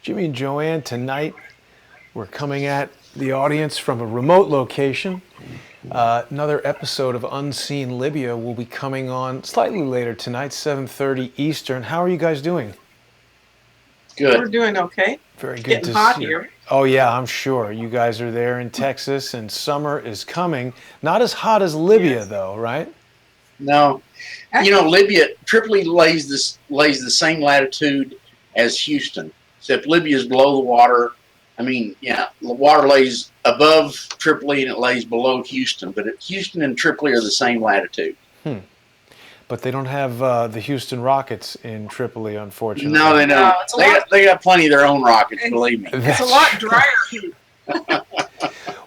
Jimmy and JoAnne, tonight we're coming at the audience from a remote location. Another episode of Unseen Libya will be coming on slightly later tonight, 7:30 Eastern. How are you guys doing? Good. We're doing okay. Very good Getting to hot see you. here. Oh yeah, I'm sure. You guys are there in Texas and summer is coming. Not as hot as Libya though, right? No, Libya, Tripoli lays the same latitude as Houston, except Libya is below the water. The water lays above Tripoli and it lays below Houston, but Houston and Tripoli are the same latitude. But they don't have the Houston Rockets in Tripoli, unfortunately. No, they don't. They got plenty of their own rockets, believe me. It's a lot drier heat.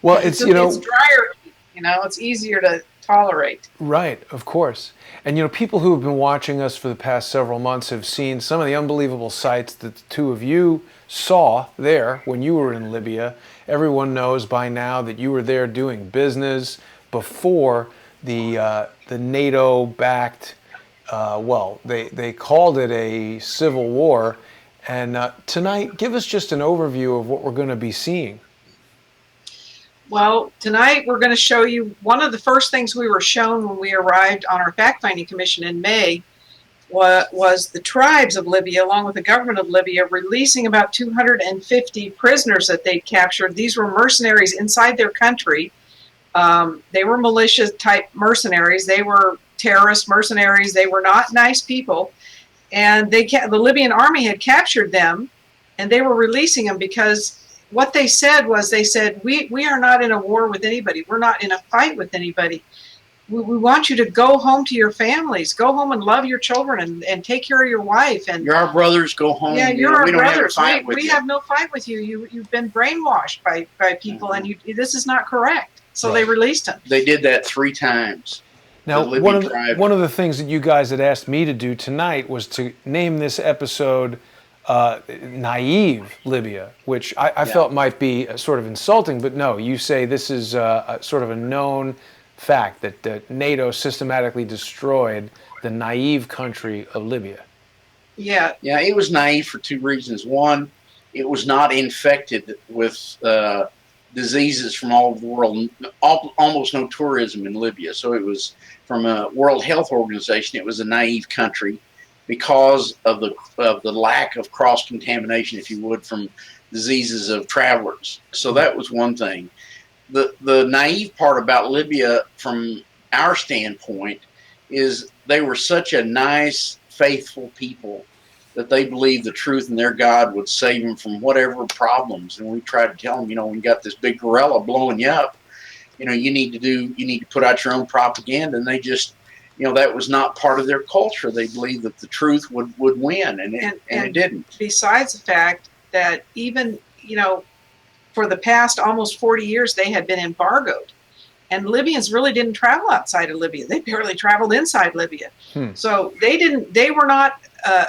Well, it's drier heat. It's easier to tolerate. Right, of course. And people who have been watching us for the past several months have seen some of the unbelievable sights that the two of you saw there when you were in Libya. Everyone knows by now that you were there doing business before the NATO-backed, they called it a civil war. And tonight, give us just an overview of what we're going to be seeing. Well, tonight we're going to show you one of the first things we were shown when we arrived on our fact-finding commission in May was the tribes of Libya, along with the government of Libya, releasing about 250 prisoners that they'd captured. These were mercenaries inside their country. They were militia-type mercenaries. They were terrorist mercenaries. They were not nice people. And the Libyan army had captured them, and they were releasing them because what they said was, we are not in a war with anybody. We're not in a fight with anybody. We want you to go home to your families. Go home and love your children and take care of your wife. And you're our brothers. Go home. Yeah, you're our brothers. We have no fight with you. You've been brainwashed by people, and this is not correct. So They released him. They did that 3 times. Now, one of the things that you guys had asked me to do tonight was to name this episode Naive Libya, which I felt might be sort of insulting, but no, you say this is sort of a known fact that NATO systematically destroyed the naive country of Libya. Yeah, it was naive for 2 reasons. One, it was not infected with diseases from all over the world. Almost no tourism in Libya, so it was, from a World Health Organization, it was a naive country because of the lack of cross-contamination, if you would, from diseases of travelers. So that was one thing. The naive part about Libya, from our standpoint, is they were such a nice, faithful people that they believed the truth and their God would save them from whatever problems. And we tried to tell them, when you got this big gorilla blowing you up, you need to put out your own propaganda. And they just, that was not part of their culture. They believed that the truth would win, and it didn't. Besides the fact that even, for the past almost 40 years, they had been embargoed. And Libyans really didn't travel outside of Libya. They barely traveled inside Libya. So they were not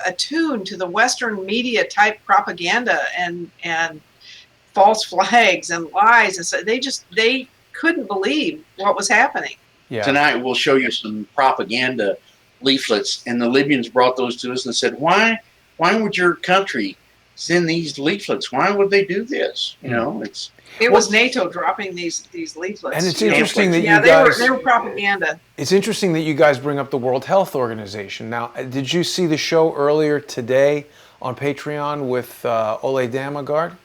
attuned to the Western media type propaganda and false flags and lies. And so they couldn't believe what was happening. Yeah. Tonight we'll show you some propaganda leaflets, and the Libyans brought those to us and said, why would your country send these leaflets? Why would they do this? It was NATO dropping these leaflets. And it's interesting that they were propaganda. It's interesting that you guys bring up the World Health Organization. Now, did you see the show earlier today on Patreon with Ole Damagard?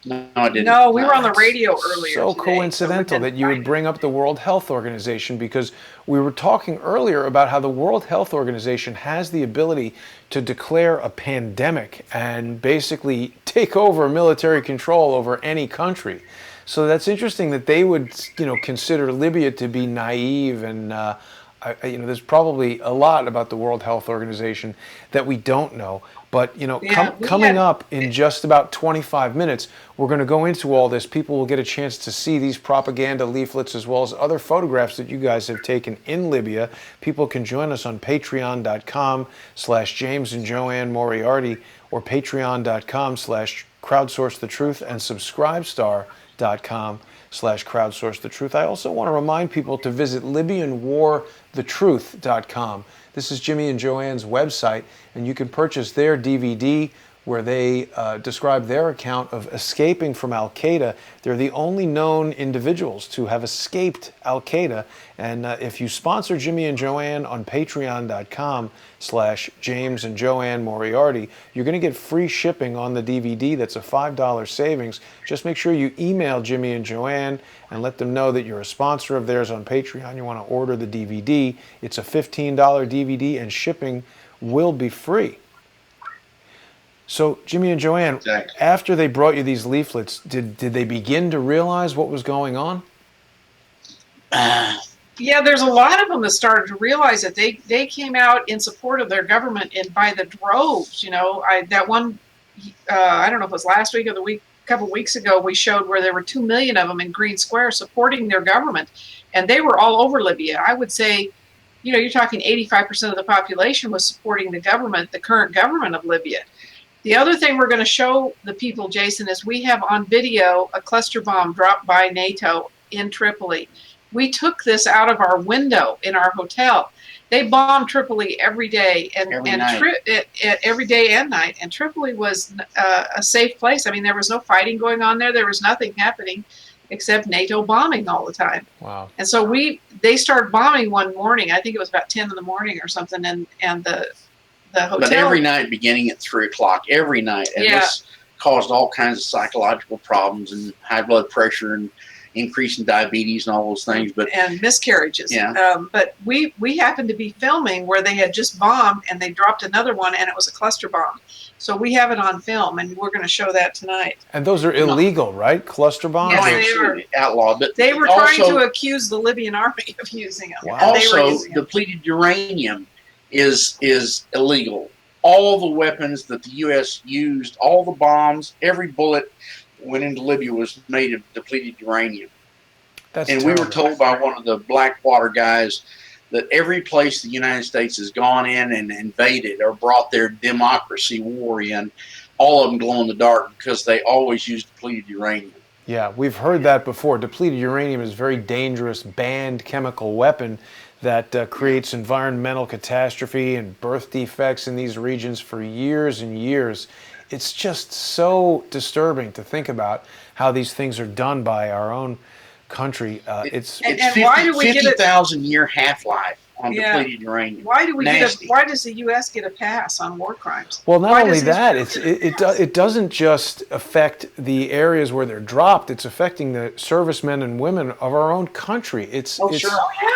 No, I didn't. No, we were on the radio earlier. So today, coincidental that you would bring up the World Health Organization, because we were talking earlier about how the World Health Organization has the ability to declare a pandemic and basically take over military control over any country. So that's interesting that they would, consider Libya to be naive, and there's probably a lot about the World Health Organization that we don't know. But, coming up in just about 25 minutes, we're going to go into all this. People will get a chance to see these propaganda leaflets as well as other photographs that you guys have taken in Libya. People can join us on patreon.com/James and JoAnne Moriarty or patreon.com/crowdsourcethetruth and subscribestar.com/crowdsourcethetruth. I also want to remind people to visit LibyanWarTheTruth.com. This is Jimmy and JoAnne's website, and you can purchase their DVD where they describe their account of escaping from Al-Qaeda. They're the only known individuals to have escaped Al-Qaeda. And if you sponsor Jimmy and JoAnne on patreon.com/James and JoAnne Moriarty, you're going to get free shipping on the DVD. That's a $5 savings. Just make sure you email Jimmy and JoAnne and let them know that you're a sponsor of theirs on Patreon. You want to order the DVD. It's a $15 DVD and shipping will be free. So, Jimmy and JoAnne, Exactly. after they brought you these leaflets, did they begin to realize what was going on? Yeah, there's a lot of them that started to realize that they came out in support of their government and by the droves. You know, I don't know if it was last week or a couple of weeks ago, we showed where there were 2 million of them in Green Square supporting their government, and they were all over Libya. I would say, you know, you're talking 85% of the population was supporting the government, the current government of Libya. The other thing we're going to show the people, Jason, is we have on video a cluster bomb dropped by NATO in Tripoli. We took this out of our window in our hotel. They bombed Tripoli every day every day and night. And Tripoli was a safe place. I mean, there was no fighting going on there. There was nothing happening except NATO bombing all the time. Wow. And so they started bombing one morning. I think it was about 10 in the morning or something. And the hotel. But every night, beginning at 3 o'clock, every night. And this caused all kinds of psychological problems and high blood pressure and increase in diabetes and all those things. And miscarriages. Yeah. But we happened to be filming where they had just bombed and they dropped another one and it was a cluster bomb. So we have it on film and we're going to show that tonight. And those are illegal, right? Cluster bombs? Yes, No, they absolutely outlawed. But They were also, trying to accuse the Libyan army of using them. Wow. And they were Also, using them. depleted uranium is illegal. All the weapons that the U.S. used, all the bombs, every bullet went into Libya was made of depleted uranium. That's And terrible. we were told by one of the Blackwater guys that every place the United States has gone in and invaded or brought their democracy war in, all of them glow in the dark because they always use depleted uranium. Yeah, we've heard that before. Depleted uranium is a very dangerous, banned chemical weapon that creates environmental catastrophe and birth defects in these regions for years and years. It's just so disturbing to think about how these things are done by our own country. It's And why do we get it- 50,000 year half-life on Yeah. depleted uranium. Why Nasty. why does the U.S. get a pass on war crimes? Well, not Why only does this- that, it doesn't just affect the areas where they're dropped. It's affecting the servicemen and women of our own country. It's Oh, sure.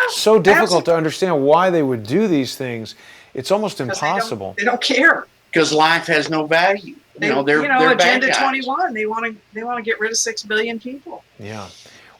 so difficult to understand why they would do these things. It's almost 'Cause impossible. They don't care. Because life has no value. They, They're Agenda bad guys. 21. They want to get rid of 6 billion people. Yeah.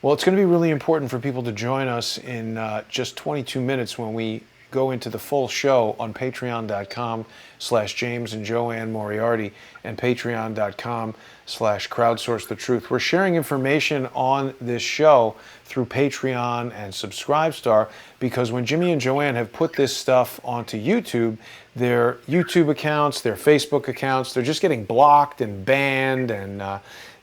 Well, it's going to be really important for people to join us in just 22 minutes when we go into the full show on patreon.com/James and JoAnne Moriarty and patreon.com/Crowdsource the Truth. We're sharing information on this show through Patreon and Subscribestar because when Jimmy and JoAnne have put this stuff onto YouTube, their YouTube accounts, their Facebook accounts, they're just getting blocked and banned, and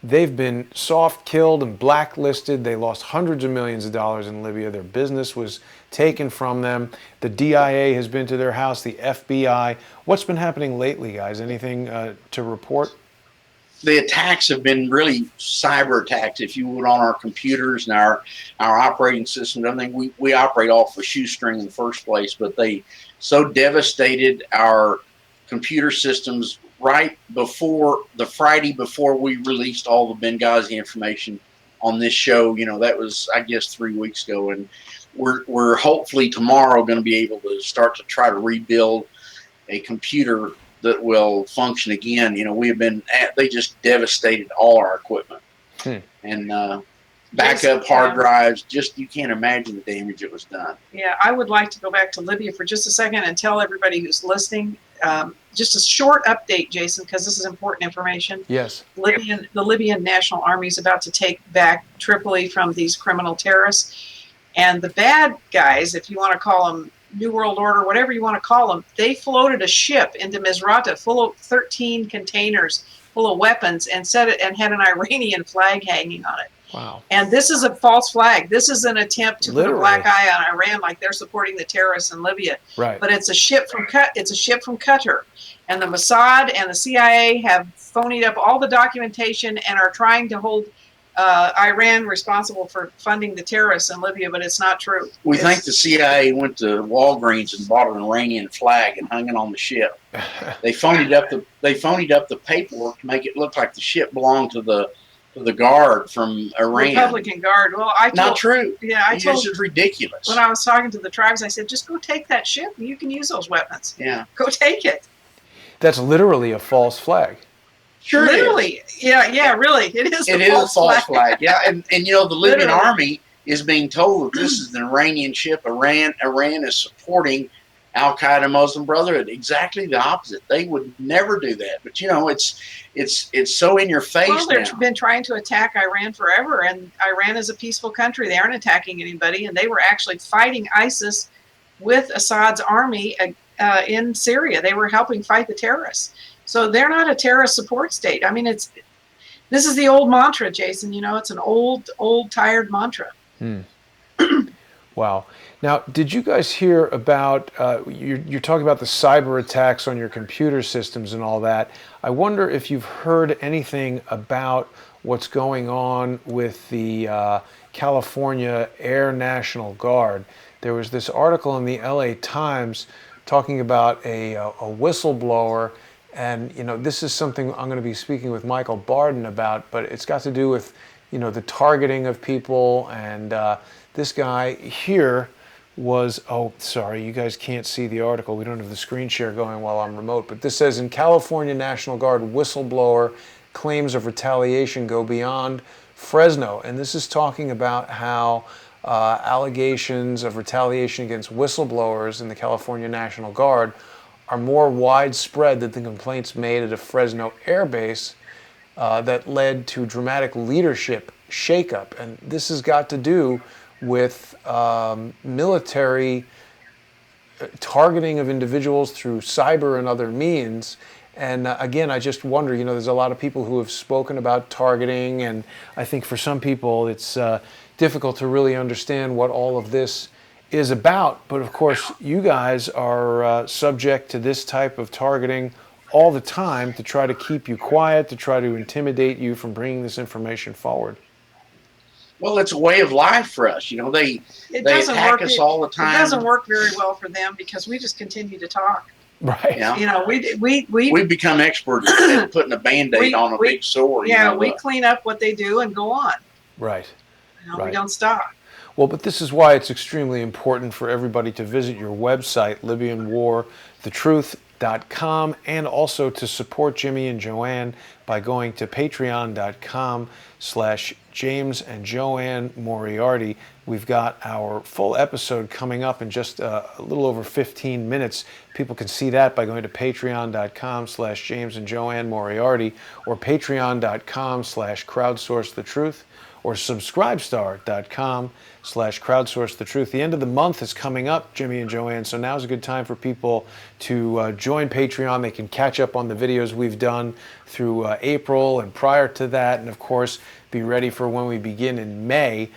they've been soft killed and blacklisted. They lost hundreds of millions of dollars in Libya. Their business was taken from them. The DIA has been to their house, the FBI. What's been happening lately, guys? Anything to report? The attacks have been really cyber attacks, if you would, on our computers and our operating system. I mean, we operate off a shoestring in the first place, but they so devastated our computer systems right before the Friday before we released all the Benghazi information on this show. You know, that was, I guess, 3 weeks ago, and we're hopefully tomorrow going to be able to start to try to rebuild a computer that will function again. You know, they just devastated all our equipment and backup hard drives. Just, you can't imagine the damage it was done. Yeah, I would like to go back to Libya for just a second and tell everybody who's listening, just a short update, Jason, because this is important information. Yes. The Libyan National Army is about to take back Tripoli from these criminal terrorists. And the bad guys, if you want to call them New World Order, whatever you want to call them, they floated a ship into Misrata full of 13 containers full of weapons and set it and had an Iranian flag hanging on it. Wow. And this is a false flag. This is an attempt to put a Literally. black eye on Iran, like they're supporting the terrorists in Libya. Right. But it's a ship from Qatar, and the Mossad and the CIA have phonied up all the documentation and are trying to hold Iran responsible for funding the terrorists in Libya, but it's not true. We think the CIA went to Walgreens and bought an Iranian flag and hung it on the ship. They phonied up the paperwork to make it look like the ship belonged to the guard from Iran. Republican Guard. Well, Not true. Yeah, I told. This is ridiculous. When I was talking to the tribes, I said, just go take that ship. You can use those weapons. Yeah. Go take it. That's literally a false flag. Sure. Literally. Yeah, really. It is. It is a false flag. Yeah, and you know the Libyan army is being told that this is an Iranian ship. Iran is supporting Al Qaeda, Muslim Brotherhood. Exactly the opposite. They would never do that. But you know, it's so in your face. Well, now. they've been trying to attack Iran forever, and Iran is a peaceful country. They aren't attacking anybody, and they were actually fighting ISIS with Assad's army in Syria. They were helping fight the terrorists. So they're not a terrorist support state. I mean, this is the old mantra, Jason. You know, it's an old, tired mantra. Wow. Now, did you guys hear about, you're talking about the cyber attacks on your computer systems and all that. I wonder if you've heard anything about what's going on with the California Air National Guard. There was this article in the LA Times talking about a whistleblower. And, you know, this is something I'm going to be speaking with Michael Barden about, but it's got to do with, you know, the targeting of people. And this guy here was, oh, sorry, you guys can't see the article. We don't have the screen share going while I'm remote. But this says, in California National Guard whistleblower, claims of retaliation go beyond Fresno. And this is talking about how allegations of retaliation against whistleblowers in the California National Guard are more widespread than the complaints made at a Fresno air base that led to dramatic leadership shakeup. And this has got to do with military targeting of individuals through cyber and other means. And again, I just wonder, you know, there's a lot of people who have spoken about targeting, and I think for some people it's difficult to really understand what all of this is about. But of course, you guys are subject to this type of targeting all the time to try to keep you quiet, to try to intimidate you from bringing this information forward. Well, it's a way of life for us. You know, they attack us all the time. It doesn't work very well for them because we just continue to talk. Right. Yeah. You know, we've become experts at putting a Band-Aid on a big sore. Yeah, you know, we clean up what they do and go on. Right. You know, Right. We don't stop. Well, but this is why it's extremely important for everybody to visit your website, LibyanWarTheTruth.com, and also to support Jimmy and JoAnne by going to patreon.com/James and JoAnne Moriarty. We've got our full episode coming up in just a little over 15 minutes. People can see that by going to patreon.com/James and JoAnne Moriarty or patreon.com/CrowdsourceTheTruth or subscribestar.com/CrowdsourceTheTruth. The end of the month is coming up, Jimmy and JoAnne, so now's a good time for people to join Patreon. They can catch up on the videos we've done through April and prior to that, and of course, be ready for when we begin in May.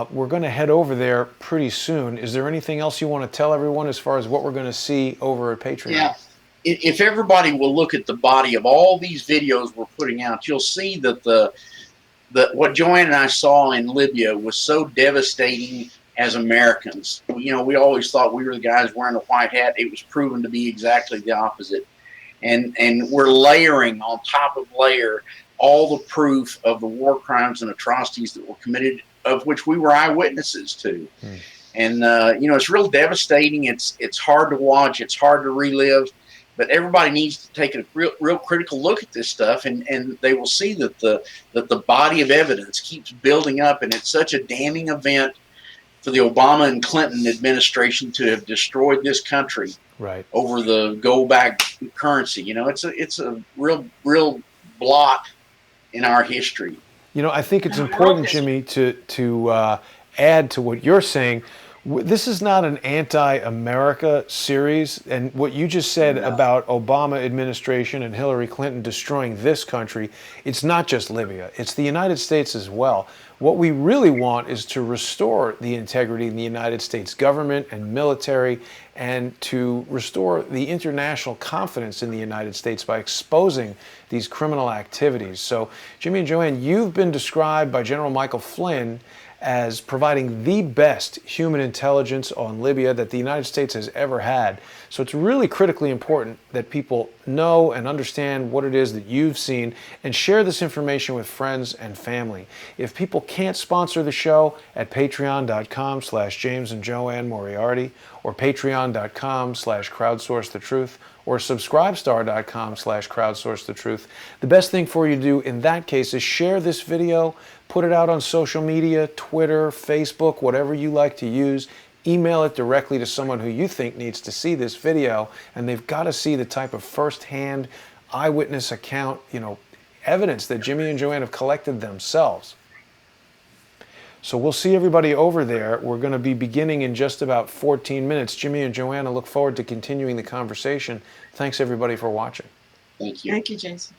We're going to head over there pretty soon. Is there anything else you want to tell everyone as far as what we're going to see over at Patreon? Yeah. If everybody will look at the body of all these videos we're putting out, you'll see that what JoAnne and I saw in Libya was so devastating as Americans. You know, we always thought we were the guys wearing a white hat. It was proven to be exactly the opposite. And we're layering on top of layer all the proof of the war crimes and atrocities that were committed, of which we were eyewitnesses to. And, you know, it's real devastating. It's hard to watch. It's hard to relive. But everybody needs to take a real critical look at this stuff, and they will see that the body of evidence keeps building up, and it's such a damning event for the Obama and Clinton administration to have destroyed this country over the gold-backed currency. You know, it's a real blot in our history. You know, I think it's important, Jimmy, to add to what you're saying. This is not an anti-America series, and what you just said No. about Obama administration and Hillary Clinton destroying this country, it's not just Libya, it's the United States as well. What we really want is to restore the integrity in the United States government and military, and to restore the international confidence in the United States by exposing these criminal activities. So, Jimmy and JoAnne, you've been described by General Michael Flynn as providing the best human intelligence on Libya that the United States has ever had. So it's really critically important that people know and understand what it is that you've seen, and share this information with friends and family. If people can't sponsor the show at patreon.com/James and JoAnne Moriarty, or patreon.com/crowdsourcethetruth, or subscribestar.com/crowdsourcethetruth, the best thing for you to do in that case is share this video, put it out on social media, Twitter, Facebook, whatever you like to use. Email it directly to someone who you think needs to see this video, and they've got to see the type of firsthand eyewitness account, evidence that Jimmy and JoAnne have collected themselves. So we'll see everybody over there. We're going to be beginning in just about 14 minutes. Jimmy and JoAnne, I look forward to continuing the conversation. Thanks everybody for watching. Thank you. Thank you, Jason.